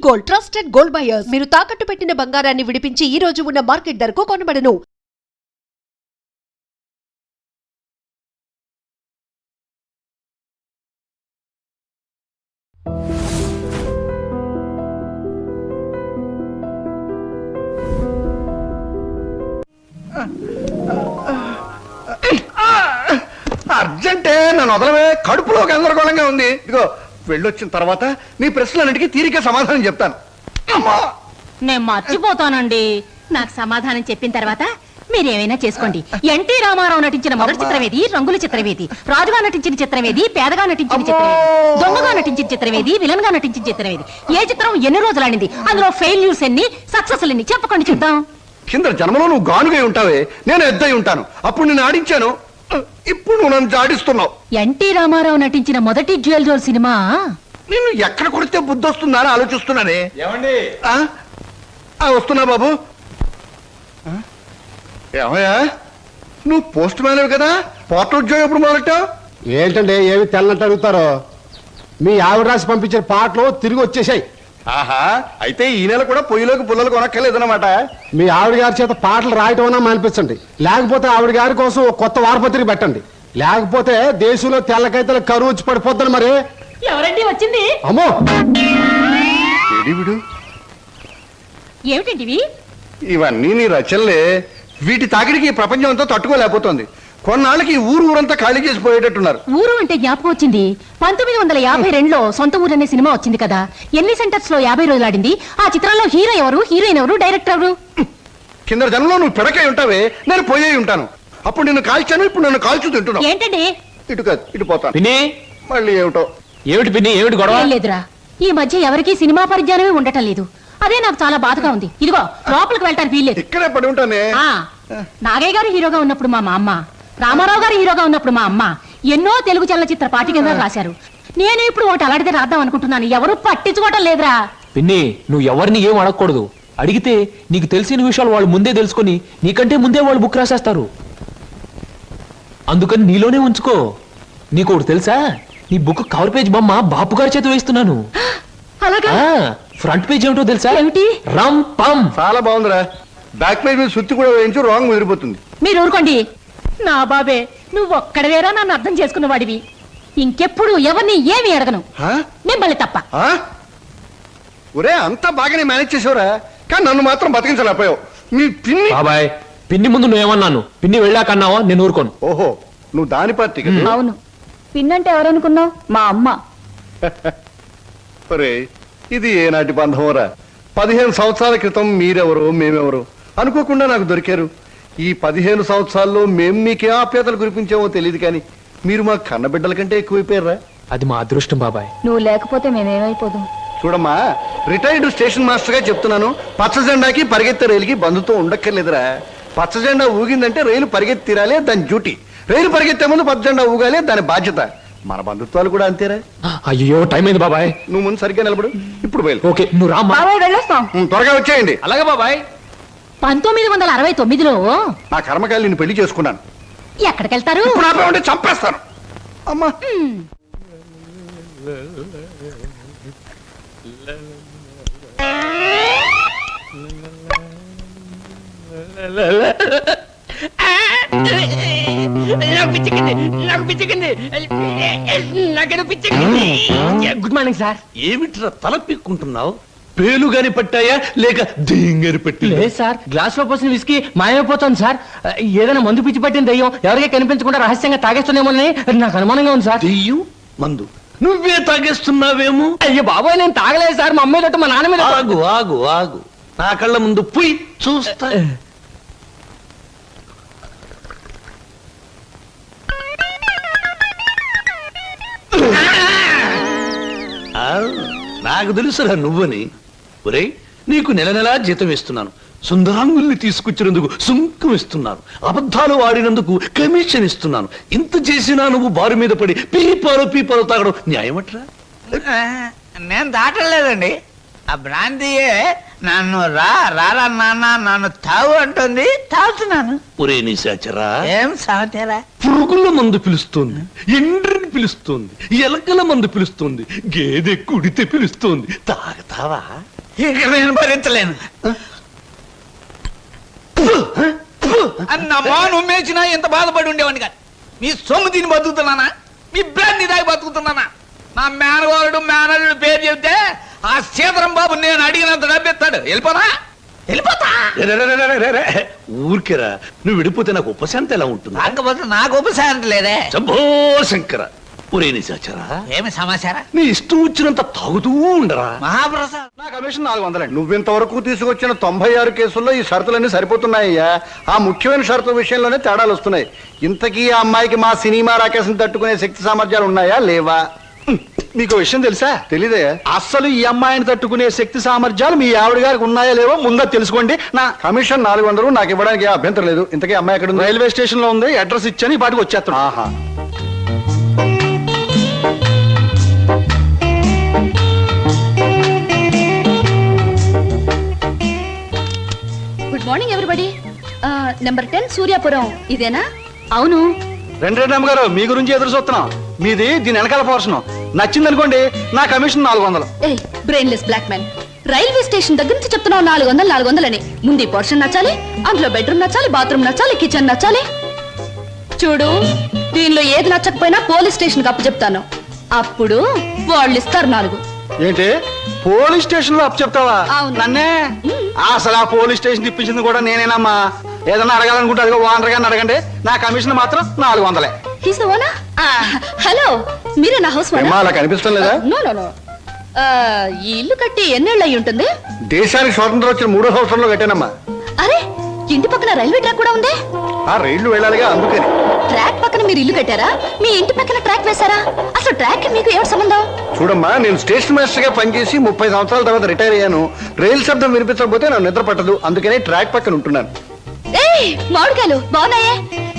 Gold, trusted gold buyers. మీరు తాకట్టు పెట్టిన బంగారాన్ని విడిపించి ఈ రోజు ఉన్న మార్కెట్ ధరకు కొనబడను. అర్జెంటే నన్ను వదలవే, కడుపులో గందరగోళంగా ఉంది. ఇదిగో వెళ్ళొచ్చిన తర్వాత నీ ప్రశ్నలన్నిటికీ తీరిక సమాధానం చెప్తాను. అమ్మా, నేను మర్చిపోతానండి. నాకు సమాధానం చెప్పిన తర్వాత మీరేమైనా చేసుకోండి. ఎన్టీ రామారావు నటించిన మొదటి చిత్రమేది, రంగుల చిత్రమేది, రాజుగా నటించిన చిత్రమేది, పేదగా నటించిన చిత్రమేది, దొంగగా నటించిన చిత్రమేది, విలన్ గా నటించిన చిత్రమేది, ఏ చిత్రం ఎన్ని రోజులు ఆడింది, అందులో ఫెయిల్యూర్స్ ఎన్ని, సక్సెస్ ఎన్ని చెప్పకండి చూద్దాం. కింద జన్మలో నువ్వు గానుగై ఉంటావే, నేను ఎద్దై ఉంటాను. అప్పుడు నేను ఆడించాను, ఇప్పుడు నువ్వు నన్ను జాడిస్తున్నావు. ఎన్టీ రామారావు నటించిన మొదటి డ్యూయల్ రోల్ సినిమా నిన్ను ఎక్కడ కొడితే బుద్ధి వస్తుందా అని ఆలోచిస్తున్నానే. ఏమండి? వస్తున్నా బాబు. ఏమయ్యా, నువ్వు పోస్ట్ మ్యాన్ కదా, పోర్ట్ ఉద్యోగం ఎప్పుడు మొదలెట్టావు? ఏంటంటే ఏమి తెల్లంటే అడుగుతారో. మీ ఆవిడ రాసి పంపించిన పాటలు తిరిగి వచ్చేసాయి. ఆహా, అయితే ఈ నెల కూడా పొయ్యిలోకి పుల్లలు కొనక్కర్లేదన్నమాట. మీ ఆవిడ గారి చేత పాటలు రాయటం అన్నా మానిపించండి, లేకపోతే ఆవిడ గారి కోసం ఒక కొత్త వారపత్రిక పెట్టండి, లేకపోతే దేశంలో తెల్లకైతే కరువు వచ్చి పడిపోద్దని. మరి ఎవరండి వచ్చింది? అమ్మో, విడు ఏమిటండి ఇవి? ఇవన్నీ నీ రచనలే. వీటి తాకిడికి ఈ ప్రపంచం అంతా తట్టుకోలేకపోతుంది. కొన్నాళ్ళకి ఈ ఊరంతా ఖాళీ చేసి పోయేటట్టున్నారు. ఊరు అంటే జ్ఞాపకం వచ్చింది. 1952లో సొంత ఊరు అనే సినిమా వచ్చింది కదా, ఎన్ని సెంటర్స్ లో 50 రోజులు ఆడింది. ఆ చిత్రంలో హీరో ఎవరు, హీరోయిన్ ఎవరు, డైరెక్టర్ ఎవరు? కింద జనంలో నువ్వు పిడకై ఉంటావే, నేను పోయే ఉంటాను. అప్పుడు నిన్ను కాల్చాను, ఇప్పుడు నన్ను కాల్చు తింటున్నావు. ఏంటండి? ఇటు కాదు, ఇటు పోతాను. పిన్ని, మళ్ళీ ఏమిటో. ఏమిటి పిన్ని, ఏమిటి గొడవ? ఏం లేదురా, ఈ మధ్య ఎవరికీ సినిమా పరిజ్ఞానమే ఉండటం లేదు. అదే నాకు చాలా బాధగా ఉంది. ఇదిగో లోపలికి వెళ్ళటానికి వీల్లేదు. ఇక్కడే పడి ఉంటానే. నాగయ్య గారు హీరోగా ఉన్నప్పుడు మా అమ్మ, రామారావు గారు హీరోగా ఉన్నప్పుడు మా అమ్మ ఎన్నో తెలుగు చలనచిత్ర పాఠికలు రాశారు. నేను ఇప్పుడు ఒకటి అలాంటిదే రాద్దాం అనుకుంటున్నాను. ఎవరు పట్టించుకోవటం లేదురా. పిన్ని, నువ్వు ఎవరిని ఏం అడగకూడదు. అడిగితే నీకు తెలిసిన విషయాలు వాళ్ళు ముందే తెలుసుకొని నీకంటే ముందే వాళ్ళు బుక్ రాసేస్తారు. అందుకని నీలోనే ఉంచుకో. నీకు ఒకటి తెలుసా, నీ బుక్ కవర్ పేజ్ బొమ్మ బాపు గారి చేత వేస్తున్నాను. అలాగా? ఫ్రంట్ పేజ్ ఏమిటో తెలుసా? ఏమిటి? రమ్ పమ్. చాలా బాగుందిరా. బ్యాక్ పేజ్ మీద సుత్తి కూడా వేయించు, రాంగ్ ముదిరిపోతుంది. మీరు ఊరుకోండి. నా బాబే, నువ్వు ఒక్కడవేరా నన్ను అర్థం చేసుకున్న వాడివి. ఇంకెప్పుడు ఎవరిని ఏమి అడగను, మిమ్మల్ని తప్ప. ఒరే, అంతా బాగానే మేనేజ్ చేసావురా, కానీ నన్ను మాత్రం బతికించలేకపోయావు. మీ పిన్ని. బాబాయ్, పిన్ని ముందు నువ్వేమన్నాను, పిన్ని వెళ్ళాకన్నావా నేను ఊరుకోను. ఓహో, నువ్వు దాని పార్టీ కదా. అవును, పిన్నంటే ఎవరనుకున్నావు? మా అమ్మ. ఒరే, ఇది ఏనాటి బంధంరా. 15 సంవత్సరాల క్రితం మీరెవరు మేమెవరు అనుకోకుండా నాకు దొరికారు. ఈ 15 సంవత్సరాల్లో మేము మీకే ఆప్యాతలు కురిపించామో తెలియదు, కానీ మీరు మా కన్నబిడ్డల కంటే ఎక్కువైపోయారా. అది మా అదృష్టం బాబాయ్. నువ్వు లేకపోతే మేమేమైపోదు. చూడమ్మా, రిటైర్డ్ స్టేషన్ మాస్టర్ గా చెప్తున్నాను, పచ్చ జెండాకి పరిగెత్తే రైలుకి బంధుత్వం ఉండక్కర్లేదురా. పచ్చ జెండా ఊగిందంటే రైలు పరిగెత్తి తీరాలే, దాని డ్యూటీ. రైలు పరిగెత్తే ముందు పచ్చ జెండా ఊగాలే, దాని బాధ్యత. మన బంధుత్వాలు కూడా అంతేరా. అయ్యో, టైం అయింది బాబాయ్. నువ్వు ముందు సరిగ్గా నిలబడు, ఇప్పుడు బయలు. ఓకే, నువ్వు రామ్మా. వెళ్ళొస్తాం. త్వరగా వచ్చేయండి. అలాగే బాబాయ్. 1969లో నా కర్మకాయలు నేను పెళ్లి చేసుకున్నాను. ఎక్కడికెళ్తారు? ఇప్పుడు ఆపేమంటే చంపేస్తాను. అమ్మా, గుడ్ మార్నింగ్ సార్. ఏమిట్రా తల పిక్కుంటున్నావు? పేలుగాని పట్టాయా లేక దింగరి పట్టి? లేదు సార్, గ్లాస్ లో పోసిన విస్కీ మాయమైపోతుంది సార్. ఏదైనా మందు పిచ్చి పట్టిన దయ్యం ఎవరికీ కనిపించకుండా రహస్యంగా తాగేస్తున్నామోనని నాకు అనుమానంగా ఉంది సార్. దెయ్యం మందు నువ్వే తాగేస్తున్నావేమో? అయ్యో బాబోయ్, నేను తాగలేదు సార్. మా అమ్మాయి మా నాన్న మీద. ఆగు ఆగు ఆగు, నా కళ్ళ ముందు పోయి చూస్తా. నాకు తెలుసురా నువ్వని. ఒరే, నీకు నెల నెలా జీతం ఇస్తున్నాను, సుందరాంగుల్ని తీసుకొచ్చినందుకు సుంకం ఇస్తున్నాను, అబద్ధాలు ఆడినందుకు కమిషన్ ఇస్తున్నాను. ఇంత చేసినా నువ్వు బారు మీద పడి పీపాలు తాగడం న్యాయమట్రా? నేను దాటలేదండి. ఆ బ్రాంతియే నన్ను రారా నాన్న నన్ను తాగు అంటుంది, తాగుతున్నాను. ఒరే నిశాచరా, ఏం సమతేరా? పురుగుల మందు పిలుస్తోంది, ఎండ్రిని పిలుస్తోంది, ఎలకల మందు పిలుస్తోంది, గేదె కుడితే పిలుస్తోంది. తాగతావా? ఇక నేను భరించలేను. అన్నమ్మా నువ్వు మేచినా ఎంత బాధపడి ఉండేవాడిని కాదు. మీ సొమ్ము తిని బతుకుతున్నానా, మీ బ్రాంతి దాగి బతుకుతున్నానా? నా మేనగోరుడు మేనల్లుడు పేరు చెబితే ఆ సీతరం బాబు నేను అడిగినంత డబ్బిస్తాడు. వెళ్ళిపోతా వెళ్ళిపోతా. ఊరికెరా, నువ్వు విడిపోతే నాకు ఉపశాంతి ఎలా ఉంటుంది? కాకపోతే నాకు ఉపశాంతి లేదే. శంభో శంకర. ఒరే నిశాచరా, ఏమి సమాచారం? నీ ఇష్టం వచ్చినంత తాగుతూ ఉండరా. మహాప్రసాద్ నా కమిషన్ 400. నువ్వింతవరకు తీసుకొచ్చిన 96 కేసుల్లో ఈ షరతులన్నీ సరిపోతున్నాయ్యా. ఆ ముఖ్యమైన షరతుల విషయంలోనే తేడాలు వస్తున్నాయి. ఇంతకీ ఆ అమ్మాయికి మా సినిమా రాకేశం తట్టుకునే శక్తి సామర్థ్యాలు ఉన్నాయా లేవా? మీకు విషయం తెలుసా? తెలీదే. అస్సలు ఈ అమ్మాయిని తట్టుకునే శక్తి సామర్థ్యాలు మీ ఆవిడ గారికి ఉన్నాయా లేవో ముందా తెలుసుకోండి. నా కమిషన్ 400 నాకు ఇవ్వడానికి ఏ అభ్యంతరం లేదు. ఇంతకీ అమ్మాయి ఎక్కడ ఉంది? రైల్వే స్టేషన్ లో ఉంది, అడ్రస్ ఇచ్చాను, ఈ పాటికి వచ్చేస్తాను. ఆహా. Good morning everybody. Number 10 Suryapuram ఇదేనా? అవును. రెండు అమ్మగారు మీ గురించి ఎదురు చూస్తున్నాం. మీది దీని వెనకాల పోర్షన్ నచ్చింది అనుకోండి, నా commission 400. A brainless black man, railway station దగ్గర నుంచి చెప్తున్నావు 400 అని. ముందు ఈ పోర్షన్ నచ్చాలి, అందులో బెడ్రూమ్ నచ్చాలి, బాత్రూమ్ నచ్చాలి, కిచెన్ నచ్చాలి. చూడు, దీనిలో ఏది నచ్చకపోయినా పోలీస్ స్టేషన్ కి అప్పు చెప్తాను. అప్పుడు వాళ్ళు ఇస్తారు 4. ఏంటి పోలీస్ స్టేషన్ లో అప్పు చెప్తావా? అవును. నన్నే? అసలు ఆ పోలీస్ స్టేషన్ ఇప్పించింది కూడా నేనేనమ్మా. ఏదన్నా అడగాలనుకుంటే అదిగో ఓనర్ గారిని అడగండి, నా కమిషన్ మాత్రం 400. He's the owner. హలో, మీరే నా హౌస్ ఏమ్మా, అలా కనిపిస్తం లేదా? No no no. ఈ ఇల్లు కట్టి ఎన్నేళ్ళు అయి ఉంటుంది? దేశానికి స్వాతంత్రం వచ్చిన 3వ సంవత్సరంలో కట్టానమ్మా. అరే, ఇంటి పక్కన రైల్వే ట్రాక్ కూడా ఉంది. ఆ రైళ్లు వెళ్ళాలిగా, అందుకని. ట్రాక్ పక్కన మీరు ఇల్లు కట్టారా? మీ ఇంటి పక్కన ట్రాక్ వేశారా? అసలు ట్రాక్ కి మీకు ఏమిటి సంబంధం? చూడమ్మా, నేను స్టేషన్ మాస్టర్ గా పనిచేసి 30 సంవత్సరాల తర్వాత రిటైర్ అయ్యాను. రైలు శబ్దం వినిపించకపోతే నాకు నిద్ర పట్టదు, అందుకనే ట్రాక్ పక్కన ఉంటున్నాను. ఏయ్, మామిడికాయలు బాగున్నాయే.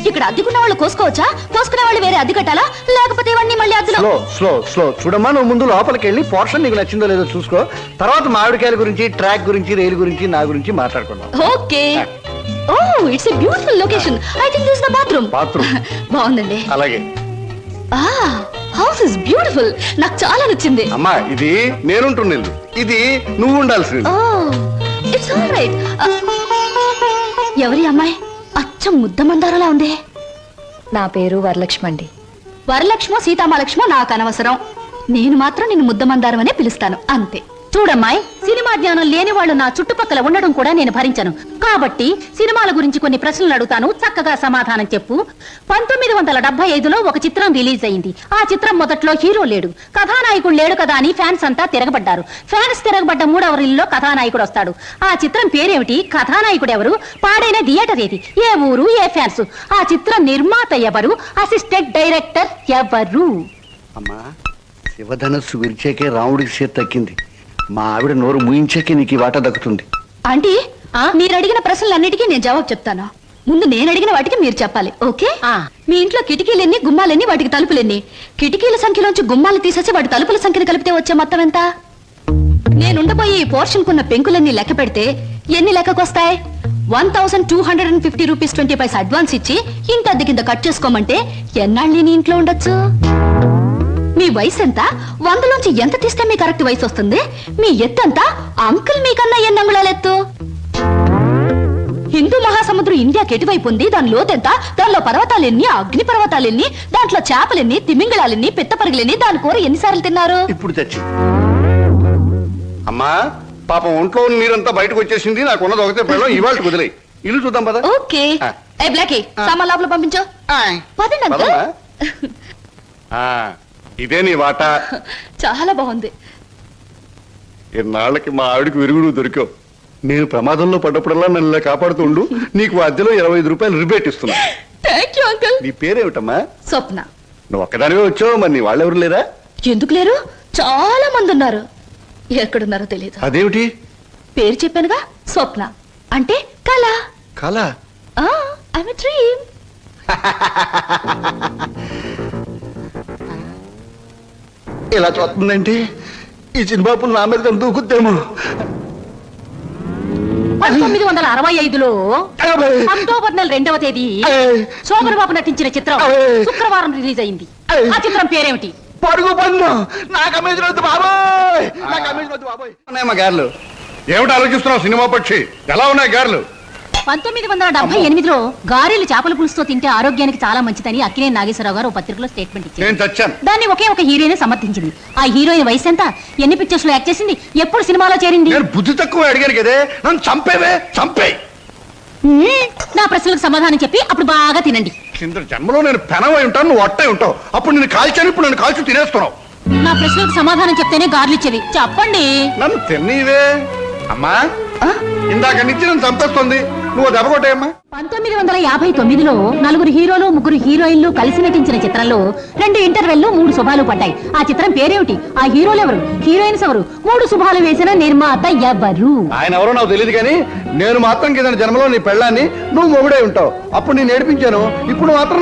ఇక్కడ అద్దెకున్న వాళ్ళు కోసుకోవచ్చా? కోసుకునే వాళ్ళు వేరే అద్దె కట్టాలా? లేకపోతే ఇవన్నీ మళ్ళీ అద్దెలో? Slow slow slow. చూడమ్మా, నువ్వు ముందు లోపలికి వెళ్ళి పోర్షన్ నీకు నచ్చిందో లేదో చూసుకో. తర్వాత మామిడికాయల గురించి, ట్రాక్ గురించి, రైలు గురించి, నా గురించి మాట్లాడుకుందాం. Okay. Oh, it's a beautiful location. I think this the bathroom. Bathroom. బాగుందండి. అలాగే. House is beautiful. నాకు చాలా నచ్చింది. అమ్మా, ఇది నేనుంటున్న ఇల్లు, ఇది నువ్వు ఉండాల్సింది. ఓ, ఇట్స్ ఆల్ రైట్. ఎవరి అమ్మాయి? అచ్చం ముద్ద మందారలా ఉంది. నా పేరు వరలక్ష్మి అండి. వరలక్ష్మో సీతామలక్ష్మో నాకు అనవసరం. నేను మాత్రం నిన్ను ముద్ద మందారం అనే పిలుస్తాను, అంతే. చూడమ్మాయి, సినిమా జ్ఞానం లేని వాళ్ళు నా చుట్టుపక్కల ఉండడం కూడా నేను భరించను. కాబట్టి సినిమాల గురించి కొన్ని ప్రశ్నలు అడుగుతాను, చక్కగా సమాధానం చెప్పు. 1975లో ఒక చిత్రం రిలీజ్ అయింది. ఆ చిత్రం మొదట్లో హీరో లేడు, కథానాయకుడు లేడు కదా అని ఫ్యాన్స్ అంతా తిరగబడ్డారు. ఫ్యాన్స్ తిరగబడ్డ 3వ రీల్లో కథానాయకుడు వస్తాడు. ఆ చిత్రం పేరేమిటి? కథానాయకుడు ఎవరు? పాడైన థియేటర్ ఏది? ఏ ఊరు? ఏ ఫ్యాన్స్? ఆ చిత్రం నిర్మాత ఎవరు? అసిస్టెంట్ డైరెక్టర్ ఎవరు? అమ్మా, శివధనస్సు విరిచాకే రాముడికి చేతి తక్కింది. మా ఆవిడ నోరు ముయించాకే నీకు ఈ వాట దక్కుతుంది. ఆంటీ, మీరు అడిగిన ప్రశ్నలన్నిటికీ నేను జవాబు చెప్తాను. ముందు నేను అడిగిన వాటికి మీరు చెప్పాలి, ఓకే? మీ ఇంట్లో కిటికీలెన్ని, గుమ్మాలెన్ని, వాటికి తలుపులెన్ని? కిటికీల సంఖ్యలోంచి గుమ్మాలు తీసేసి వాటి తలుపుల సంఖ్యను కలిపితే వచ్చే మొత్తం ఎంత? నేనుండబోయే ఈ పోర్షన్ కున్న పెంకులన్నీ లెక్క పెడితే ఎన్ని లెక్కకొస్తాయి? 1250 రూపీస్ 20 పైసా అడ్వాన్స్ ఇచ్చి ఇంత అద్దె కింద కట్ చేసుకోమంటే ఎన్నాళ్ళు నీ ఇంట్లో ఉండొచ్చు? మీ వయసు ఎంత? 100లోంచి ఎంత తీస్తే మీ కరెక్ట్ వయసు వస్తుంది? మీ ఎత్తు ఎంత? అంకుల్ మీకన్నా ఎన్ని అంగుళాల ఎత్తు? హిందూ మహాసముద్రం ఇండియాకి ఎటువైపు ఉంది? దాని లోతెంత? దానిలో పర్వతాలెన్ని, అగ్ని పర్వతాలెన్ని, దాంట్లో చేపలెన్ని, తిమింగళాలెన్ని, పిత్తపరిగలెన్ని, దాని కూర ఎన్నిసార్లు తిన్నారు? ఇప్పుడు తెచ్చి. అమ్మా, పాపం ఒంట్లో నీరంతా బయటకు వచ్చేసింది. నాకు ఉన్నది ఒకటే పిల్లలు, ఇవాళ కుదిలే. ఇల్లు చూద్దాం పద. ఓకే. ఏ బ్లాకీ, సామాన్ లోపల పంపించు. పదండి అంకుల్. ఇదే నీ వాట. చాలా బాగుంది. ఇన్నాళ్ళకి మా ఆవిడకి విరుగుడు దొరికావు. నేను ప్రమాదంలో పడ్డప్పుడల్లా నన్ను ఇలా కాపాడుతూ ఉండు. నీకు అద్దెలో 25 రూపాయలు రిబేట్ ఇస్తున్నా. Thank you uncle. నీ పేరేమిటమ్మా? స్వప్న. నువ్వు ఒక్కదానివే వచ్చావు, మరి నీ వాళ్ళెవరు లేరా? ఎందుకు లేరు? చాలా మంది ఉన్నారు. ఎక్కడున్నారో తెలియదు. అదేమిటి? పేరు చెప్పానుగా, స్వప్న అంటే కళ. కళ? I'm a dream. ఇలా చూస్తుందంటే ఈ చిన్నబాబులు నా మీద దూకుద్దేమో. 1965లో అక్టోబర్ నెల 2వ తేదీ శోభన్ బాబు నటించిన చిత్రం శుక్రవారం రిలీజ్ అయింది. ఆ చిత్రం పేరేమిటి? పరుగు పన్ను. నా కమిషన్ వద్దు బాబోయ్, నా కమిషన్ వద్దు బాబోయ్. ఉన్నాయమ్మా గారెలు. ఏమిటి ఆలోచిస్తున్నావు సినిమా పక్షి? ఎలా ఉన్నాయి గారెలు? 1978లో గారెలు చేపల పులుసుతో తింటే ఆరోగ్యానికి చాలా మంచిదని అక్కినేని నాగేశ్వరరావు గారు ఓ పత్రికలో స్టేట్మెంట్ నేను ఇచ్చారు. చచ్చాను. దాన్ని ఒకే ఒక హీరోయిన్ సమర్థించింది. ఆ హీరోయిన్ వయసు ఎంత? ఎన్ని పిక్చర్స్ లో యాక్ట్ చేసింది? ఎప్పుడు సినిమాలో చేరింది? నేను బుద్ధి తక్కువ అడిగాను కదే, నన్ను చంపేవే, చంపే. నా ప్రశ్నలకు సమాధానం చెప్పి అప్పుడు బాగా తినండి. కింద జన్మలో నేను పెనవై ఉంటాను, నువ్వు అట్టై ఉంటావు. అప్పుడు నేను కాల్చాను, ఇప్పుడు నన్ను కాల్చి తినేస్తున్నావు. నా ప్రశ్నలకు సమాధానం చెప్తేనే గార్లు ఇచ్చేది. చెప్పండి. నన్ను తిన్నీవే అమ్మా. ఇందాక నుంచి నన్ను చంపేస్తుంది, నువ్వు దెబ్బ కొట్టేయమ్మా. 1959లో 4 హీరోలు 3 హీరోయిన్లు కలిసి నటించిన చిత్రంలో 2 ఇంటర్వెల్లు 3 శుభాలు పడ్డాయి. ఆ చిత్రం పేరేమిటి? ఆ హీరోలు ఎవరు? హీరోయిన్స్ ఎవరు? 3 శుభాలు వేసిన నిర్మాత ఎవరు? ఆయన ఎవరో నాకు తెలియదు కానీ నేను మాత్రం కింద జన్మలో నీ పెళ్ళాన్ని నువ్వు మొగుడై ఉంటావు. అప్పుడు నేను ఏడిపించాను, ఇప్పుడు మాత్రం